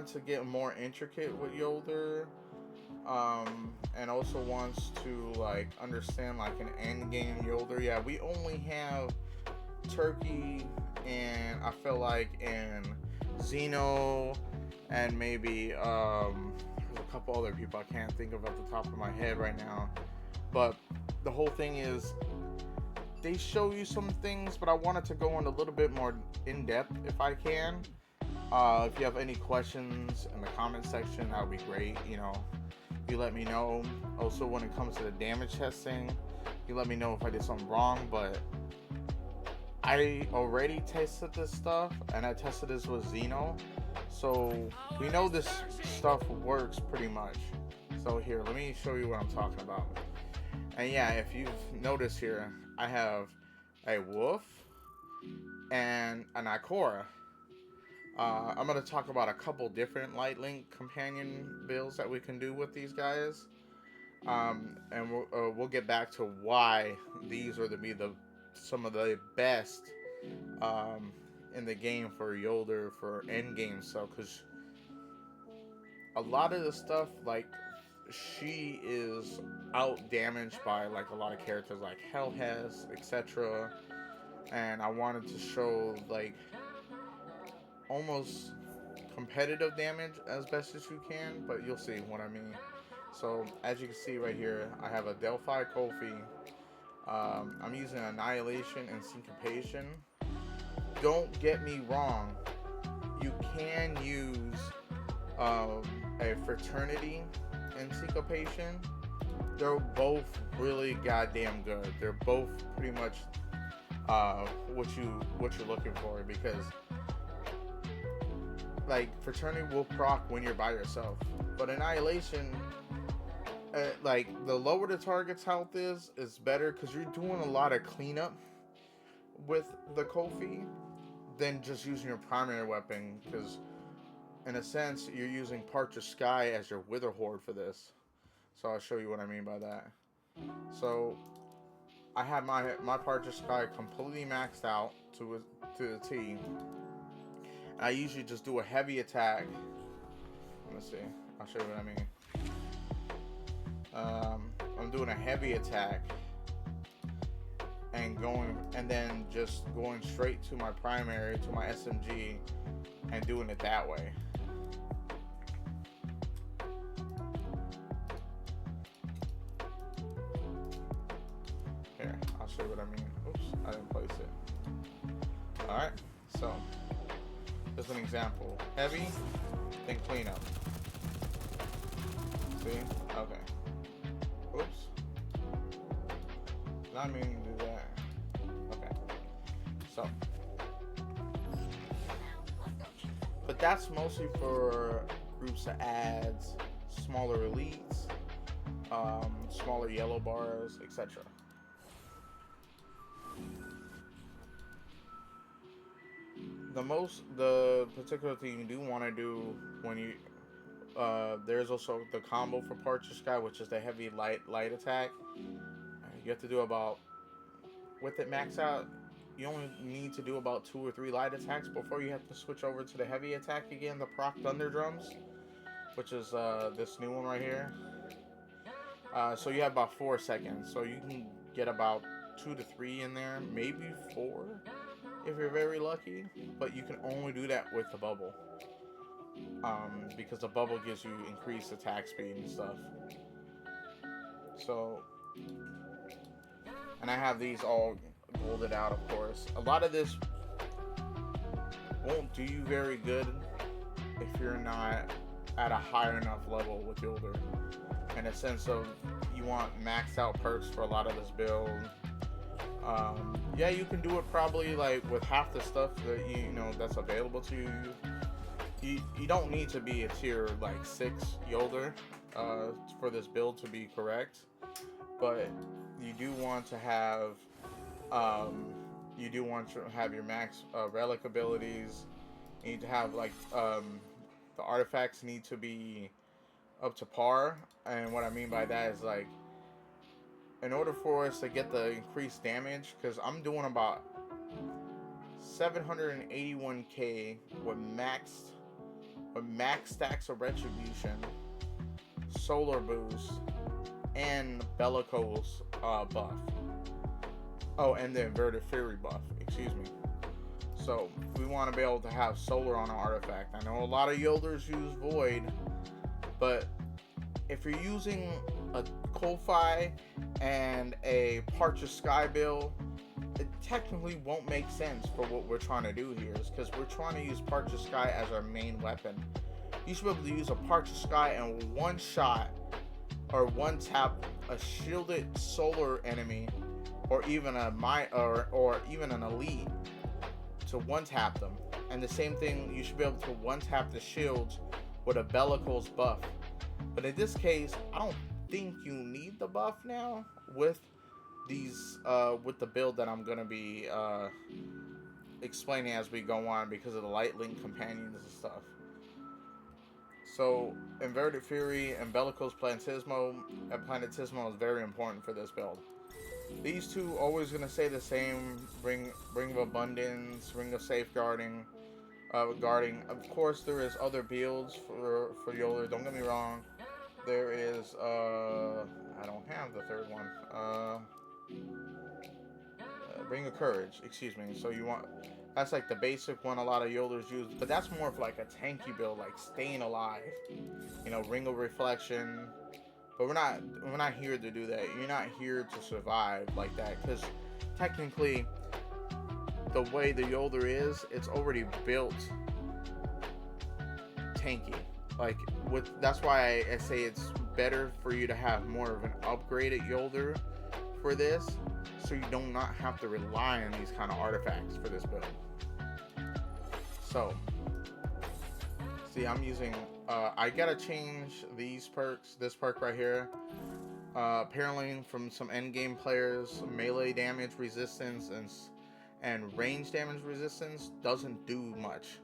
to get more intricate with Yolder, and also wants to like understand like an end game Yolder. Yeah, we only have Turkey, and I feel like in Xeno, and maybe there's a couple other people I can't think of at the top of my head right now. But the whole thing is they show you some things, but I wanted to go in a little bit more in depth if I can. If you have any questions in the comment section, that would be great. You let me know. Also, when it comes to the damage testing, you let me know if I did something wrong. But I already tested this stuff, and I tested this with Xeno, so we know this stuff works pretty much. So here, let me show you what I'm talking about. And yeah, if you've noticed here, I have a wolf and an Ikora. I'm going to talk about a couple different Light Link companion builds that we can do with these guys. And we'll get back to why these are to be some of the best in the game for Yolder for end game stuff. Because a lot of the stuff, like, she is out damaged by like a lot of characters like Hellhest, etc. And I wanted to show like almost competitive damage as best as you can, but you'll see what I mean. So as you can see right here, I have a Delphi Kofi. I'm using Annihilation and Syncopation. Don't get me wrong, you can use um, a Fraternity and Syncopation. They're both really goddamn good. They're both pretty much what you're looking for, because like Fraternity will proc when you're by yourself, but Annihilation, like the lower the target's health is better because you're doing a lot of cleanup with the Kofi than just using your primary weapon. Because in a sense, you're using Parch of Sky as your Wither Horde for this. So I'll show you what I mean by that. So I have my Parch of Sky completely maxed out to the T. I usually just do a heavy attack. Let's see. I'll show you what I mean. I'm doing a heavy attack and then just going straight to my primary, to my SMG, and doing it that way. Here, I'll show you what I mean. Oops, I didn't place it. Alright, so just an example. Heavy, then cleanup. See? Okay. Oops. Not meaning to do that. Okay. So. But that's mostly for groups of ads, smaller elites, smaller yellow bars, etc. The particular thing you do want to do when you there's also the combo for Parch of Sky, which is the heavy light attack. You have to do about, with it max out, you only need to do about 2 or 3 light attacks before you have to switch over to the heavy attack again, the proc Thunder Drums, which is this new one right here. So you have about 4 seconds, so you can get about 2 to 3 in there, maybe 4 if you're very lucky, but you can only do that with the bubble. Because the bubble gives you increased attack speed and stuff. So, and I have these all golded out, of course. A lot of this won't do you very good if you're not at a high enough level with Jolder. In a sense of, you want maxed out perks for a lot of this build. Yeah, you can do it probably like with half the stuff that you know that's available to you. You don't need to be a tier like 6 Jolder for this build to be correct, but you do want to have your max relic abilities. You need to have like the artifacts need to be up to par, and what I mean by that is like, in order for us to get the increased damage, because I'm doing about 781k with max stacks of retribution, solar boost, and bellicose buff. Oh, and the inverted fury buff. Excuse me. So we want to be able to have solar on an artifact. I know a lot of Yolders use void, but if you're using a Ko-Fi and a Parch of Sky build, it technically won't make sense for what we're trying to do here, is because we're trying to use Parch of Sky as our main weapon. You should be able to use a Parch of Sky and one shot or one tap a shielded solar enemy, or even or even an elite, to one tap them. And the same thing, you should be able to one tap the shields with a bellicose buff. But in this case, I don't think you need the buff now with these with the build that I'm gonna be explaining as we go on, because of the light link companions and stuff. So inverted fury and bellicose planetismo is very important for this build. These two always gonna stay the same. Ring of abundance, ring of safeguarding, guarding. Of course, there is other builds for Jolder. Don't get me wrong. There is I don't have the third one. Ring of courage. Excuse me. So you want, that's like the basic one a lot of Yolders use, but that's more of like a tanky build, like staying alive. You know, ring of reflection. But we're not here to do that. You're not here to survive like that, because technically, the way the Jolder is, it's already built tanky. Like that's why I say it's better for you to have more of an upgraded Jolder for this, so you do not have to rely on these kind of artifacts for this build. So, see, I'm using. I gotta change these perks. This perk right here. Apparently, from some endgame players, melee damage resistance and range damage resistance doesn't do much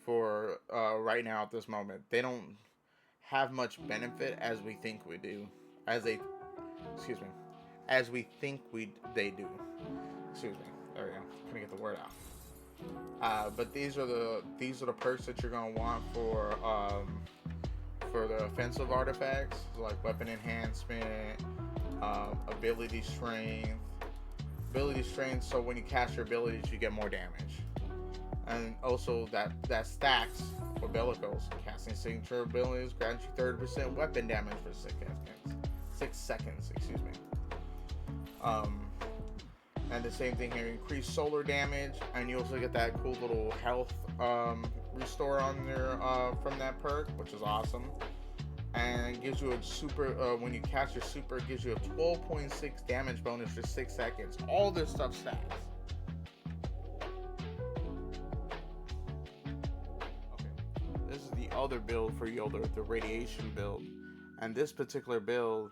for right now at this moment. They don't have much benefit as we think we do. As we think they do. Excuse me. There we go. Couldn't get the word out. But these are the perks that you're gonna want for the offensive artifacts, like weapon enhancement, ability strength. So when you cast your abilities, you get more damage, and also that stacks for bellicose. Casting signature abilities grants you 30% weapon damage for 6 seconds. Excuse me. And the same thing here, increased solar damage, and you also get that cool little health restore on there from that perk, which is awesome. And it gives you a super, when you cast your super, it gives you a 12.6 damage bonus for 6 seconds. All this stuff stacks. Okay, this is the other build for Jolder, the radiation build. And this particular build,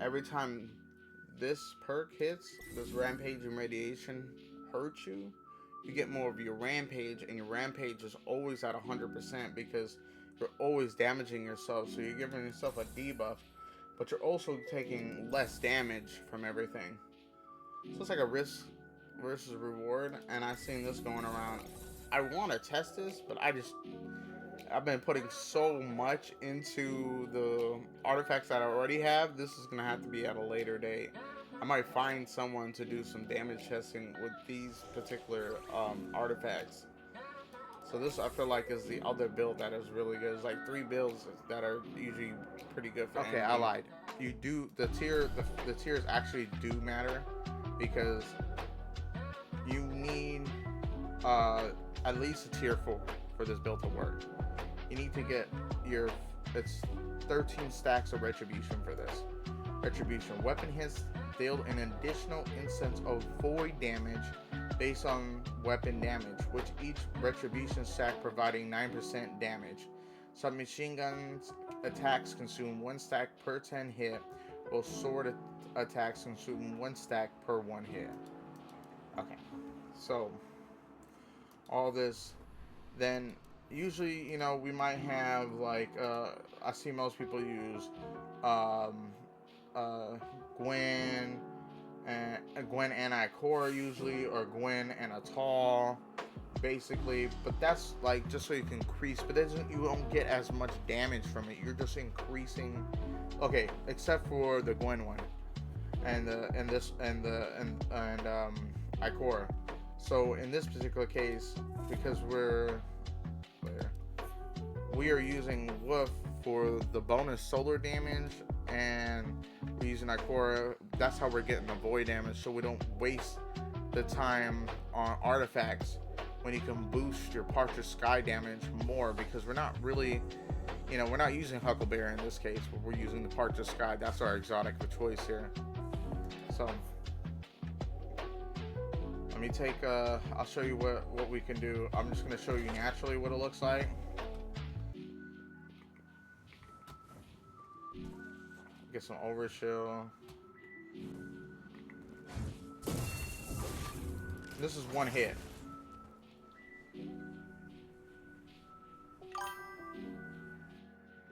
every time this perk hits, this rampage and radiation hurts you, you get more of your rampage, and your rampage is always at 100% because you're always damaging yourself. So you're giving yourself a debuff, but you're also taking less damage from everything. So it's like a risk versus reward, and I've seen this going around. I want to test this, but I've been putting so much into the artifacts that I already have. This is gonna have to be at a later date. I might find someone to do some damage testing with these particular artifacts. So this, I feel like, is the other build that is really good. It's like 3 builds that are usually pretty good for. Okay, I lied. You do the tiers actually do matter, because you need at least a tier 4 for this build to work. You need to get it's 13 stacks of retribution for this. Retribution. Weapon hits deal an additional instance of void damage based on weapon damage, which each retribution stack providing 9% damage. Submachine guns attacks consume 1 stack per 10 hit, while sword attacks consume 1 stack per 1 hit. Okay, so all this, then usually, you know, we might have like I see most people use Gwen, and a Gwen and Ikora usually, or Gwen and a Tall, basically. But that's like just so you can increase, but you don't get as much damage from it. You're just increasing. Okay, except for the Gwen one and Ikora. So in this particular case, because we are using Woof for the bonus solar damage, and we're using Ikora. That's how we're getting the void damage, so we don't waste the time on artifacts when you can boost your Partridge Sky damage more, because we're not really, we're not using Huckleberry in this case, but we're using the Partridge Sky. That's our exotic of choice here. So let me take, I'll show you what we can do. I'm just going to show you naturally what it looks like. Get some overshield. This is one hit.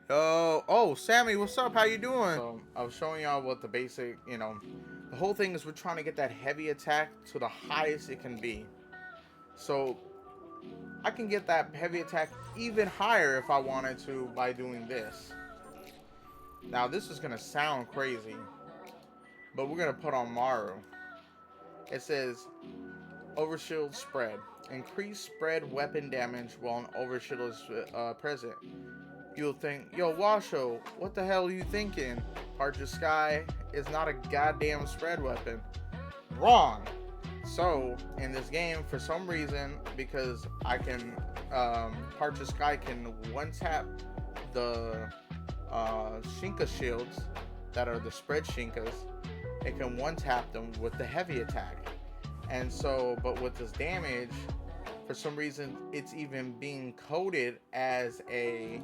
Oh, Sammy, what's up? How you doing? So, I was showing y'all what the basic, the whole thing is we're trying to get that heavy attack to the highest it can be. So, I can get that heavy attack even higher if I wanted to by doing this. Now, this is going to sound crazy, but we're going to put on Maru. It says, Overshield Spread. Increase spread weapon damage while an overshield is present. You'll think, yo, Washo, what the hell are you thinking? Partridge Sky is not a goddamn spread weapon. Wrong. So, in this game, for some reason, because I can, Partridge Sky can one-tap the Shinka shields that are the spread Shinkas. It can one-tap them with the heavy attack. And so, but with this damage, for some reason, it's even being coded as a,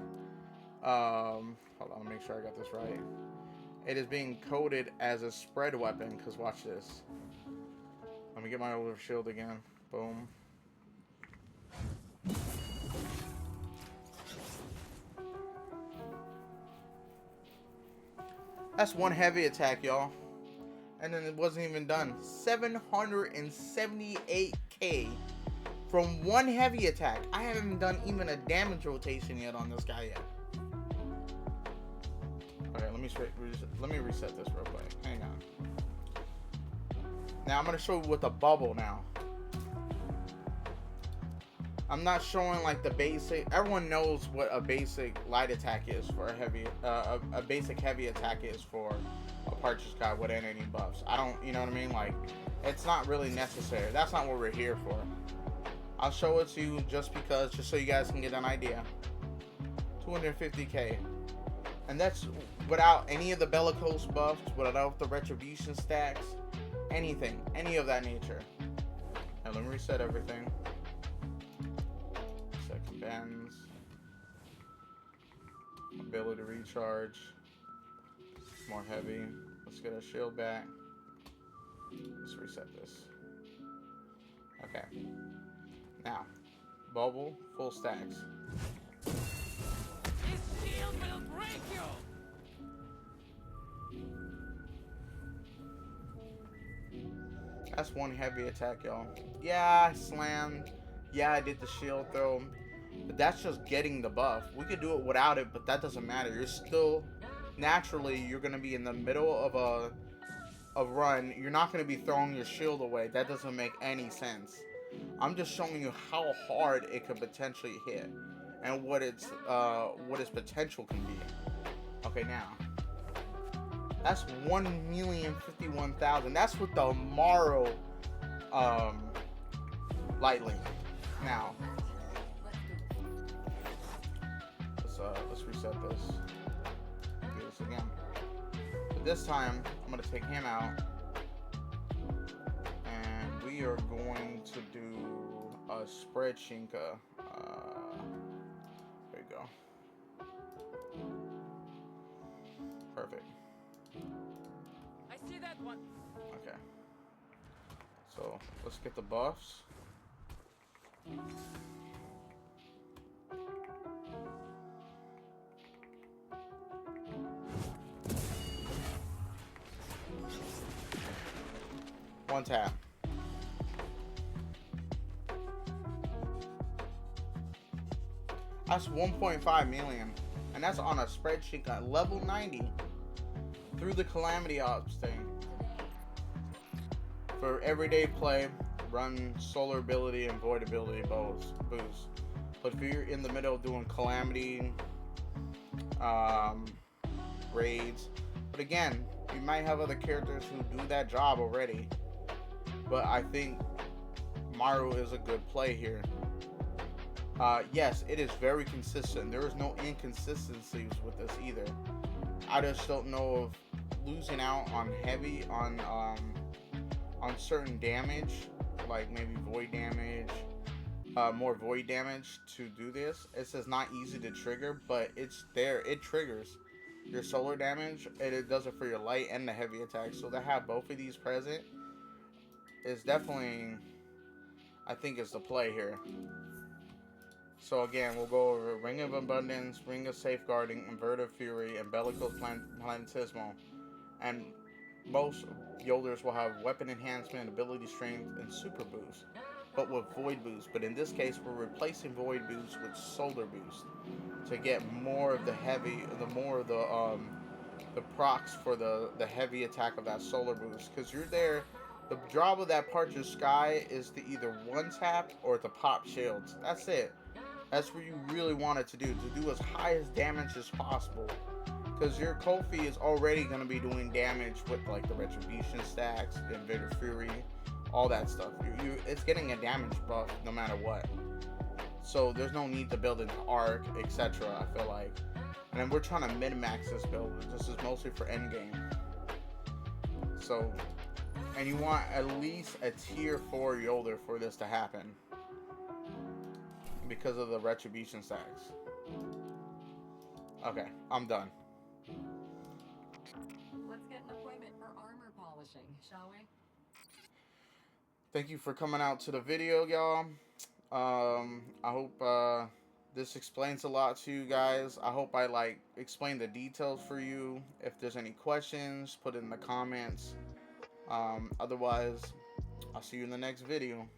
hold on, make sure I got this right. It is being coded as a spread weapon, because watch this. Let me get my over shield again. Boom. That's one heavy attack, y'all. And then it wasn't even done. 778k from one heavy attack. I haven't done even a damage rotation yet on this guy yet. Okay, let me reset this real quick. Hang on. Now I'm gonna show you with the bubble now. I'm not showing like the basic. Everyone knows what a basic light attack is for a heavy, a basic heavy attack is for a Partridge Sky without any buffs. I don't, you know what I mean? Like, it's not really necessary. That's not what we're here for. I'll show it to you just because, just so you guys can get an idea. 250k, and that's without any of the bellicose buffs, without the retribution stacks, anything, any of that nature. Now let me reset everything. Second bands, ability to recharge, more heavy. Let's get our shield back. Let's reset this. Okay. Now, bubble, full stacks. This shield will break you. That's one heavy attack, y'all. Yeah, I slammed. Yeah, I did the shield throw. But that's just getting the buff. We could do it without it, but that doesn't matter. You're still, naturally, you're going to be in the middle of a run. You're not going to be throwing your shield away. That doesn't make any sense. I'm just showing you how hard it could potentially hit and what its potential can be. Okay, now. That's 1,051,000. That's with the Morrow light link. Now, let's reset this. Do this again. But this time, I'm gonna take him out, and we are going to do a spread Shinka. There you go. Perfect. I see that one. Okay. So let's get the buffs. One tap. That's 1.5 million. And that's on a spreadsheet at level 90 through the Calamity Ops thing. For everyday play, run solar ability and void ability boost. But if you're in the middle of doing Calamity, raids, but again, you might have other characters who do that job already. But I think Maru is a good play here. Yes, it is very consistent. There is no inconsistencies with this either. I just don't know of losing out on heavy on certain damage, like maybe void damage, more void damage to do this. It says not easy to trigger, but it's there. It triggers your solar damage, and it does it for your light and the heavy attack. So to have both of these present is definitely, I think, is the play here. So again, we'll go over Ring of Abundance, Ring of Safeguarding, Inverted Fury, and Bellicose Planetismal. And most Yolders will have Weapon Enhancement, Ability Strength, and Super Boost, but with Void Boost. But in this case, we're replacing Void Boost with Solar Boost to get more of the heavy, the procs for the heavy attack of that Solar Boost. Because you're there, the job of that Partridge Sky is to either one tap or to pop shields. That's it. That's what you really want it to do as high as damage as possible. Because your Kofi is already going to be doing damage with like the Retribution stacks, the Invader Fury, all that stuff. It's getting a damage buff no matter what. So there's no need to build an arc, etc. I feel like. And then we're trying to min-max this build. This is mostly for endgame. So, and you want at least a tier 4 Jolder for this to happen. Because of the Retribution stacks. Okay, I'm done. Let's get an appointment for armor polishing, shall we? Thank you for coming out to the video, y'all. I hope this explains a lot to you guys. I hope I explain the details for you. If there's any questions, put it in the comments. Otherwise, I'll see you in the next video.